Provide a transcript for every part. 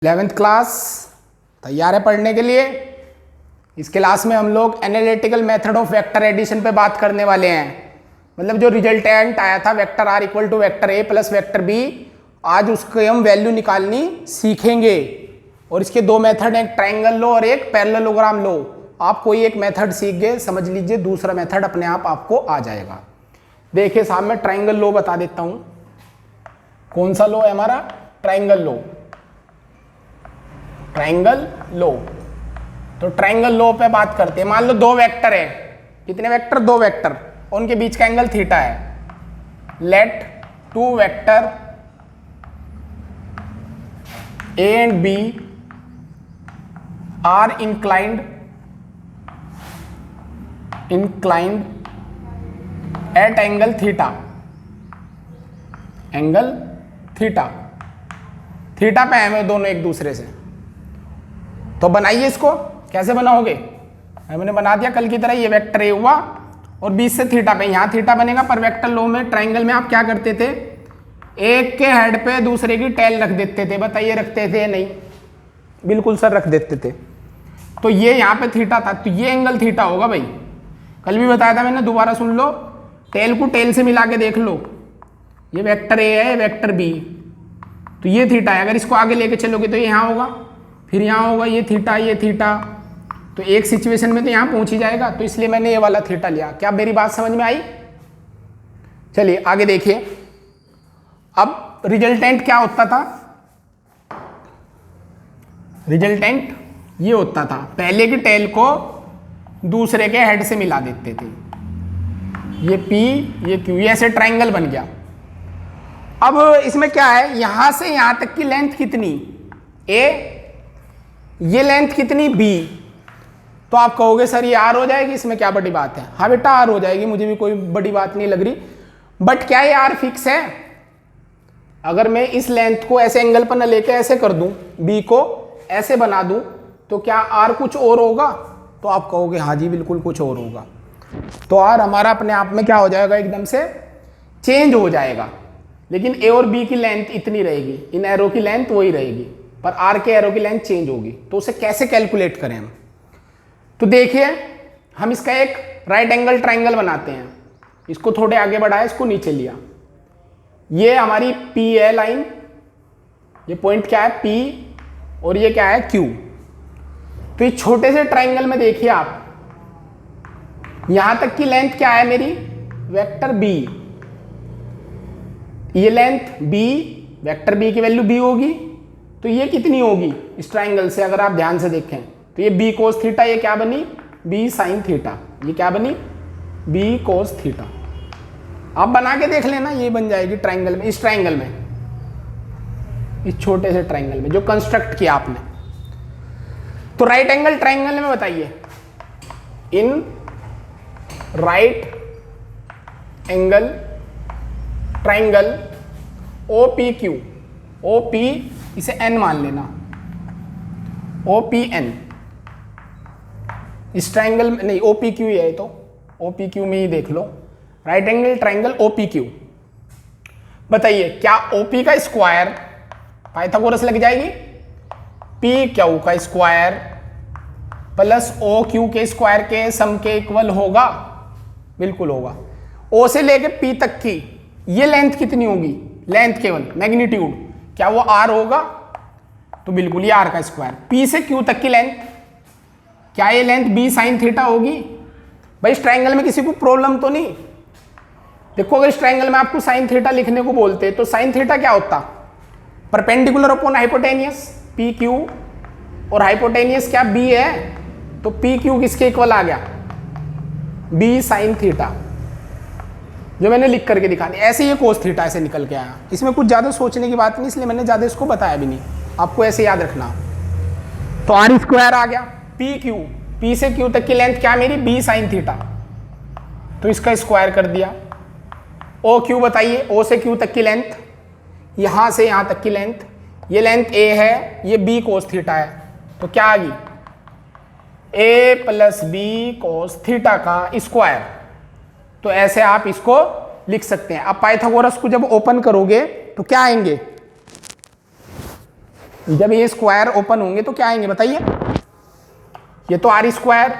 11th class तैयार है पढ़ने के लिए। इस क्लास में हम लोग analytical method of vector addition पे बात करने वाले हैं। मतलब जो रिजल्टेंट आया था vector R equal to vector A plus vector B, आज उसकी हम वैल्यू निकालनी सीखेंगे। और इसके दो मेथड हैं, एक ट्रायंगल लो और एक पैरेललोग्राम लो। आप कोई एक मेथड सीख गए, समझ लीजिए दूसरा मेथड अपने आप आपको आ जाएगा। देखिए साहब, मैं ट्रायंगल लो बता देता हूँ। कौन सा लो है हमारा? ट्रायंगल लो। ट्रायंगल लो, तो ट्रायंगल लो पे बात करते हैं। मान लो दो वेक्टर है। कितने वेक्टर? दो वेक्टर, और उनके बीच का एंगल थीटा है। Let two vector A and B are inclined at angle theta। Angle theta, theta पे है दोनों एक दूसरे से। तो बनाइए इसको। कैसे बनाओगे? हमने बना दिया कल की तरह। ये वेक्टर ए हुआ और बीच से थीटा पे, यहाँ थीटा बनेगा। पर वेक्टर लो में ट्रायंगल में आप क्या करते थे? एक के हेड पे दूसरे की टेल रख देते थे। बताइए रखते थे? नहीं, बिल्कुल सर रख देते थे। तो ये यहाँ पे थीटा था, तो ये एंगल थीटा होगा भाई। कल भी बताया था मैंने, दोबारा सुन लो। टेल को टेल से मिला के देख लो। ये वेक्टर ए है, वेक्टर बी, तो ये थीटा है। अगर इसको आगे लेके चलोगे तो ये यहाँ होगा, फिर यहाँ होगा। ये थीटा, तो एक सिचुएशन में तो यहाँ पहुंच ही जाएगा। तो इसलिए मैंने ये वाला थीटा लिया। क्या मेरी बात समझ में आई? चलिए आगे देखिए। अब रिजल्टेंट क्या होता था? रिजल्टेंट ये होता था, पहले की टेल को दूसरे के हेड से मिला देते थे। ये P, ये Q, ये ऐसे ट्रायंगल बन गया। अब इसमें क्या है? यहां से यहां तक की लेंथ कितनी? A, ये लेंथ कितनी? B। तो आप कहोगे सर ये R हो जाएगी, इसमें क्या बड़ी बात है? हाँ बेटा R हो जाएगी, मुझे भी कोई बड़ी बात नहीं लग रही। बट क्या ये R फिक्स है? अगर मैं इस लेंथ को ऐसे एंगल पर न लेके ऐसे कर दूं, B को ऐसे बना दूं, तो क्या R कुछ और होगा? तो आप कहोगे हाँ जी बिल्कुल कुछ और होगा। तो R हमारा अपने आप में क्या हो जाएगा? एकदम से चेंज हो जाएगा। लेकिन A और B की लेंथ इतनी रहेगी, इन एरो की लेंथ वही रहेगी, पर R के एरो की लेंथ चेंज होगी। तो उसे कैसे कैलकुलेट करें हम? तो देखिए, हम इसका एक राइट एंगल ट्रायंगल बनाते हैं। इसको थोड़े आगे बढ़ाया, इसको नीचे लिया। ये हमारी P है लाइन, ये पॉइंट क्या है? P, और ये क्या है? Q। तो इस छोटे से ट्रायंगल में देखिए आप, यहां तक की लेंथ क्या है मेरी? Vector B। ये लेंथ B, वेक्टर B की वैल्यू B होगी। तो ये कितनी होगी इस ट्रायंगल से? अगर आप ध्यान से देखें तो ये B cos थीटा, ये क्या बनी? B sin theta. ये क्या बनी? B cos theta. आप बना के देख लेना, ये बन जाएगी ट्रायंगल में, इस ट्रायंगल में, इस छोटे से ट्रायंगल में जो कंस्ट्रक्ट किया आपने। तो राइट एंगल ट्रायंगल में बताइए, in right angle triangle OPQ, OP इसे N मान लेना, OPN। इस ट्रायंगल में नहीं, OPQ ही है, तो OPQ में ही देख लो। Right angle triangle OPQ। बताइए क्या OP का स्क्वायर पाइथागोरस लग जाएगी? PQ का स्क्वायर प्लस OQ के स्क्वायर के सम के इक्वल होगा? बिल्कुल होगा। O से लेके P तक की ये लेंथ कितनी होगी? लेंथ केवल, मैग्नीट्यूड, क्या वो R होगा? तो बिल्कुल ये R का स्क्वायर। P से Q तक की लेंथ, क्या ये लेंथ B sin थीटा होगी? भाई इस ट्रायंगल में किसी को प्रॉब्लम तो नहीं? देखो अगर इस ट्रायंगल में आपको sin थीटा लिखने को बोलते तो sin थीटा क्या होता? परपेंडिकुलर अपॉन हाइपोटेनियस PQ, और हाइपोटेनियस क्या? B है, तो PQ किसके इक्वल आ गया? B sin थीटा, जो मैंने लिख करके दिखा दिया। ऐसे ये कोस थीटा ऐसे निकल के आया। इसमें कुछ ज़्यादा सोचने की बात नहीं, इसलिए मैंने ज़्यादा इसको बताया भी नहीं, आपको ऐसे याद रखना। तो R स्क्वायर आ गया। PQ, P से Q तक की लेंथ क्या मेरी? B sin थीटा, तो इसका स्क्वायर कर दिया। OQ बताइए, O से Q तक की लेंथ, यहाँ से यहाँ तक की लेंथ, ये लेंथ A है, ये B cos थीटा है, तो क्या आ गई? A plus B cos theta का स्क्वायर। तो ऐसे आप इसको लिख सकते हैं। अब पाइथागोरस को जब ओपन करोगे तो क्या आएंगे? जब ये स्क्वायर ओपन होंगे तो क्या आएंगे बताइए? ये तो आर स्क्वायर,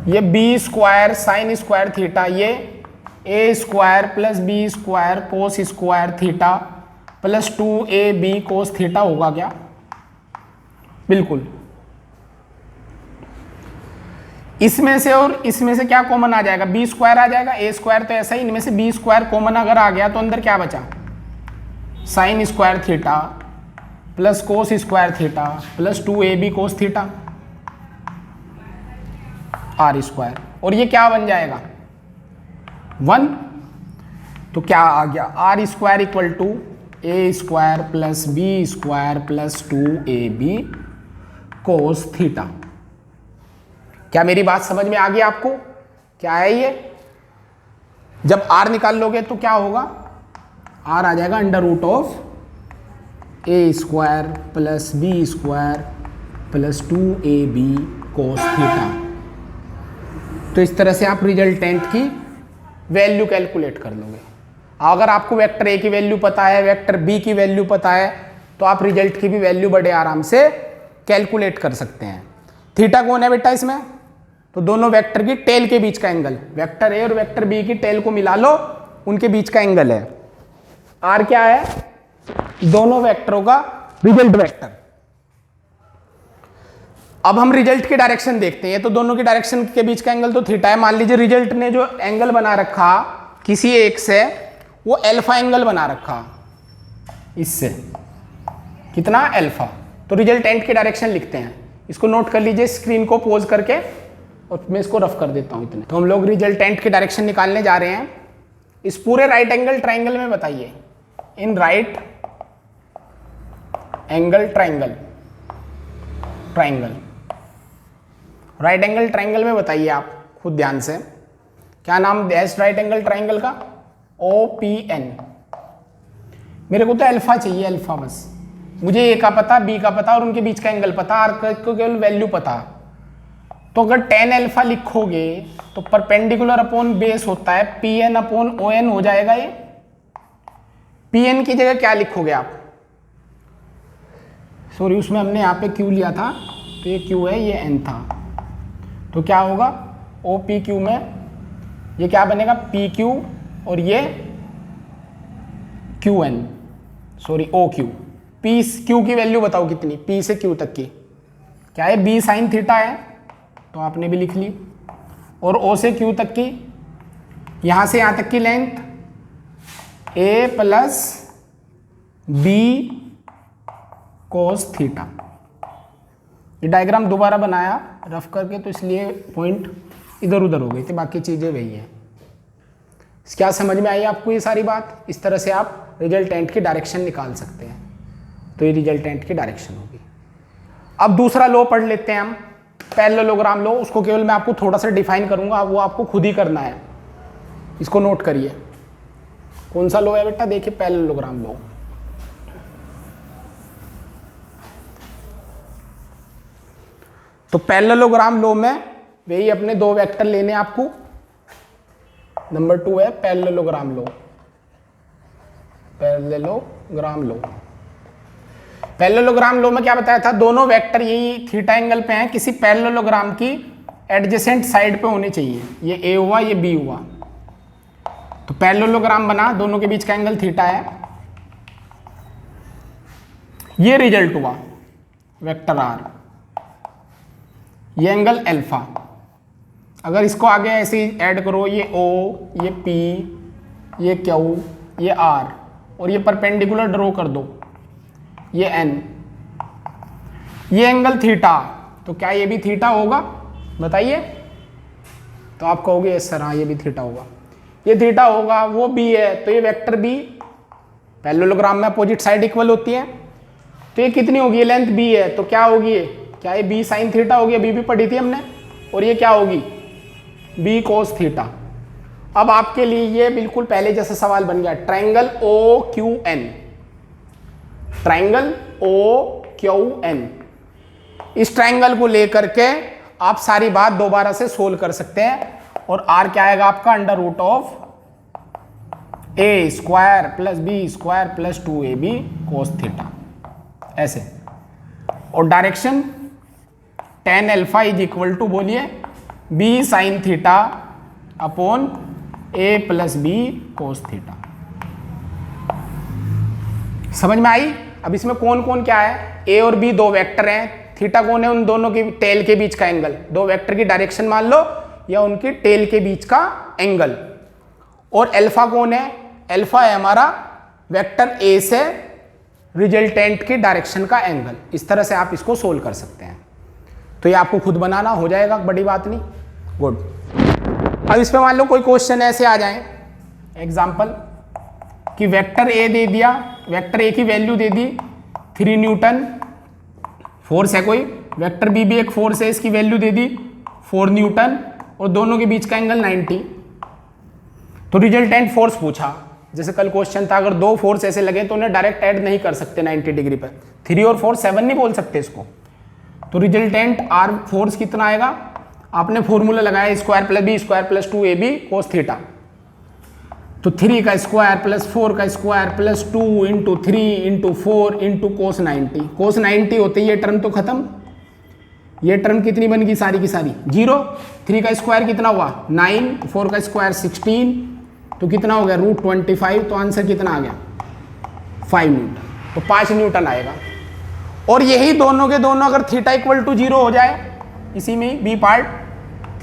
ये b square sine square theta, ये a square plus B square cos square theta plus 2ab cos theta होगा क्या? बिल्कुल। इसमें से और इसमें से क्या कॉमन आ जाएगा? बी स्क्वायर आ जाएगा, ए स्क्वायर तो ऐसा ही, इनमें से बी स्क्वायर कॉमन अगर आ गया तो अंदर क्या बचा? Sine square theta plus cos square theta plus 2ab cos theta R square, और ये क्या बन जाएगा? 1। तो क्या आ गया? R square equal to A square plus B square plus 2ab cos theta. क्या मेरी बात समझ में आ गई आपको? क्या है ये? जब आर निकाल लोगे तो क्या होगा? आर आ जाएगा under root of A square plus B square plus 2ab cos theta. तो इस तरह से आप रिजल्टेंट की वैल्यू कैलकुलेट कर लोगे। अगर आपको वेक्टर ए की वैल्यू पता है, वेक्टर बी की वैल्यू पता है, तो आप रिजल्ट की भी वैल्यू बड़े आराम से कैलकुलेट कर सकते हैं। थीटा कौन है बेटा इसमें? तो दोनों वेक्टर की टेल के बीच का एंगल, वेक्टर ए और वेक्टर बी की टेल को मिला लो, उनके बीच का एंगल है। आर क्या है? दोनों वेक्टरों का रिजल्ट वेक्टर। अब हम रिजल्ट की डायरेक्शन देखते हैं। तो दोनों की डायरेक्शन के बीच का एंगल तो थीटा है। मान लीजिए रिजल्ट ने जो एंगल बना रखा किसी एक से, वो अल्फा एंगल बना रखा इससे, कितना? अल्फा। तो रिजल्टेंट की डायरेक्शन लिखते हैं, इसको नोट कर लीजिए स्क्रीन को पॉज करके, और मैं इसको रफ कर देता हूं इतने। तो हम लोग रिजल्टेंट की डायरेक्शन निकालने जा रहे हैं इस पूरे राइट एंगल ट्राइंगल में। बताइए, in right angle triangle, right angle triangle में बताइए आप खुद ध्यान से, क्या नाम है राइट एंगल ट्राइंगल का? OPN। मेरे को तो अल्फा चाहिए, अल्फा बस। मुझे ए का पता, बी का पता और उनके बीच का एंगल पता, आर को केवल वैल्यू पता। तो अगर tan अल्फा लिखोगे तो परपेंडिकुलर अपॉन बेस होता है PN अपॉन ON हो जाएगा। ये PN की जगह क्या लिखोगे आप? सॉरी, उसमें हमने यहाँ पे Q लिया था, तो ये Q है, ये N था। तो क्या होगा? OPQ में ये क्या बनेगा? PQ और ये QN, सॉरी OQ। Q की वैल्यू बताओ कितनी? P से Q तक की क्या है? B साइन थीटा है, तो आपने भी लिख ली। और O से Q तक की, यहाँ से यहाँ तक की length A plus B cos theta. ये डायग्राम दोबारा बनाया रफ करके, तो इसलिए पॉइंट इधर उधर हो गई थी, बाकी चीज़ें वही हैं। क्या समझ में आई आपको ये सारी बात? इस तरह से आप रिजल्टेंट की डायरेक्शन निकाल सकते हैं। तो ये रिजल्टेंट की डायरेक्शन होगी। अब दूसरा लॉ पढ़ लेते हैं हम, पैरेललोग्राम लॉ। उसको केवल मैं आपको थोड़ा सा डिफाइन करूंगा, वो आपको खुद ही करना है। इसको नोट करिए, कौन सा लॉ है बेटा? देखिए, पैरेललोग्राम लॉ। तो पैरेललोग्राम लॉ में वही अपने दो वेक्टर लेने आपको। नंबर 2 है parallelogram law. Parallelogram law, parallelogram law में क्या बताया था? दोनों वेक्टर यही थीटा एंगल पे हैं, किसी पैरेललोग्राम की एडजेसेंट साइड पे होने चाहिए। ये ए हुआ, ये बी हुआ, तो पैरेललोग्राम बना, दोनों के बीच का एंगल थीटा है। ये रिजल्ट हुआ वेक्टर आर, ये एंगल अल्फा। अगर इसको आगे ऐसे ही ऐड करो, ये O, ये P, ये Q, ये R, और ये परपेंडिकुलर ड्रॉ कर दो, ये N, ये एंगल थीटा, तो क्या ये भी थीटा होगा? बताइए। तो आप कहोगे यस सर, हाँ ये भी थीटा होगा। ये थीटा होगा, वो B है, तो ये वेक्टर B, पैरेललोग्राम में अपोजिट साइड इक्वल होती है, तो ये कितनी होगी? ये लेंथ B है, तो क्या होगी ये? क्या ये B साइन थीटा होगी? B भी पढ़ी थी हमने। और ये क्या होगी? B cos theta. अब आपके लिए ये बिल्कुल पहले जैसा सवाल बन गया, ट्रायंगल OQN, ट्रायंगल OQN। इस ट्रायंगल को लेकर के आप सारी बात दोबारा से सोल्व कर सकते हैं। और R क्या आएगा आपका? Under root of A square plus B square plus 2AB cos theta. ऐसे, और direction tan alpha is equal to बोलिए b sine theta upon a plus B cos theta. समझ में आई? अब इसमें कौन कौन क्या है, a और b दो वेक्टर हैं, थीटा कौन है, उन दोनों की टेल के बीच का एंगल, दो वेक्टर की डायरेक्शन मान लो या उनकी टेल के बीच का एंगल। और अल्फा कौन है, अल्फा है हमारा वेक्टर a से रिजल्टेंट की डायरेक्शन का एंगल। इस तरह से आप इसको सोल्व कर सकते हैं। तो ये आपको खुद बनाना हो जाएगा, बड़ी बात नहीं। गुड। अब इस पे मान लो कोई क्वेश्चन ऐसे आ जाए, एग्जांपल कि वेक्टर ए दे दिया, वेक्टर ए की वैल्यू दे दी 3 न्यूटन, फोर्स है कोई, वेक्टर बी भी एक फोर्स है, इसकी वैल्यू दे दी 4 न्यूटन, और दोनों के बीच का एंगल 90। तो रिजल्टेंट फोर्स पूछा, जैसे कल क्वेश्चन था, अगर दो फोर्स ऐसे लगे तो उन्हें डायरेक्ट ऐड नहीं कर सकते 90 डिग्री पर, 3 और 4 7 नहीं बोल सकते इसको। तो रिजल्टेंट आर फोर्स कितना आएगा, आपने फॉर्मूला लगाया square plus B square plus 2ab cos theta. तो 3 का स्क्वायर प्लस 4 का square plus 2 into 3 into 4 into cos 90। Cos 90 होते ही ये टर्म तो खत्म, ये टर्म कितनी बन गई सारी की सारी 0। 3 का स्क्वायर कितना हुआ 9, 4 का स्क्वायर 16, तो कितना हो गया √25। तो आंसर कितना आ गया 5 न्यूटन। तो 5 न्यूटन आएगा। और यही दोनों के दोनों अगर थीटा इक्वल टू 0 हो जाए, इसी में B part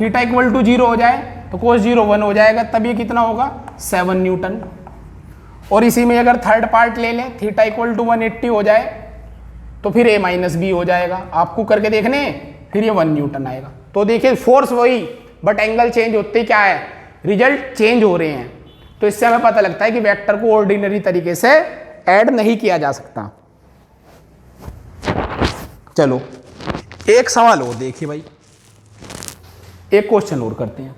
theta equal to 0 हो जाए तो कोस 0 1 हो जाएगा, तब ये कितना होगा 7 न्यूटन। और इसी में अगर थर्ड पार्ट ले लें, थीटा इक्वल टू 180 हो जाए तो फिर a माइनस बी हो जाएगा। आपको करके देखने, फिर ये 1 न्यूटन आएगा। तो देखिए फोर्स वही, बट एंगल चेंज होते क्या है, रिजल्ट चेंज हो रहे हैं। तो इससे हमें पता लगता है कि वेक्टर को ऑर्डिनरी तरीके से ऐड नहीं किया जा सकता। चलो एक सवाल और देखिए भाई, एक क्वेश्चन और करते हैं।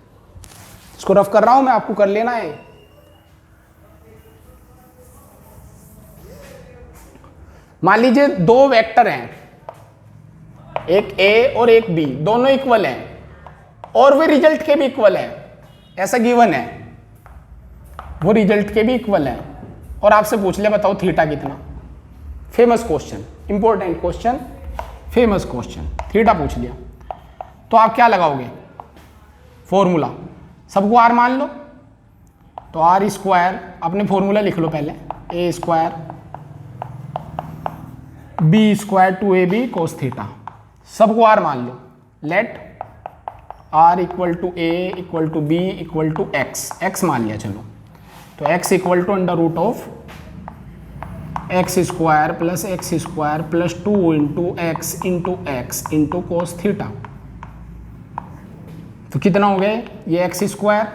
इसको रफ कर रहा हूं मैं, आपको कर लेना है। मान लीजिए दो वेक्टर हैं, एक a और एक b, दोनों इक्वल हैं और वे रिजल्ट के भी इक्वल हैं, ऐसा गिवन है, वो रिजल्ट के भी इक्वल हैं। और आपसे पूछ ले बताओ थीटा कितना। Famous question, important question, famous question, theta पूछ लिया। तो आप क्या लगाओगे फॉर्मूला, सबको आर मान लो, तो आर स्क्वायर, अपने फॉर्मूला लिख लो पहले, a square b square 2ab cos theta, सबको आर मान लो। Let r equal to a equal to b equal to x, x मान लिया चलो। तो x equal to under root of x square plus x square plus 2 into x into cos theta. तो कितना हो गया ये एक्स स्क्वायर,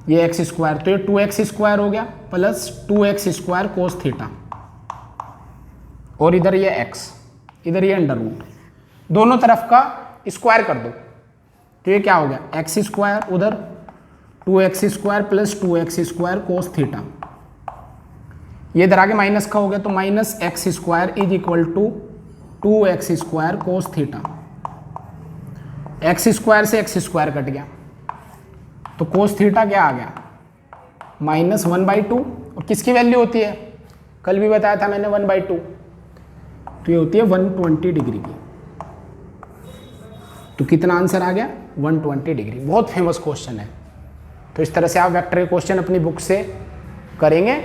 ये एक्स स्क्वायर, तो ये 2x स्क्वायर हो गया plus 2x square cos theta, और इधर ये x, इधर ये अंडर रूट, दोनों तरफ का स्क्वायर कर दो। तो ये क्या हो गया एक्स स्क्वायर, उधर 2x square plus 2x square cos theta, ये इधर आगे माइनस का हो गया, तो minus X square is equal to 2x square cos theta. X square से एक्स स्क्वायर कट गया, तो कोस थीटा क्या आ गया -1/2। और किसकी वैल्यू होती है, कल भी बताया था मैंने 1/2, तो ये होती है 120 डिग्री की। तो कितना आंसर आ गया 120 डिग्री। बहुत फेमस क्वेश्चन है। तो इस तरह से आप वेक्टर के क्वेश्चन अपनी बुक से करेंगे।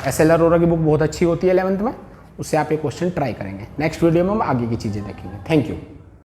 SL अरोरा की बुक बहुत अच्छी होती है 11th में, उससे आप ये क्वेश्चन ट्राई करेंगे। नेक्स्ट वीडियो में हम आगे की चीज़ें देखेंगे। Thank you.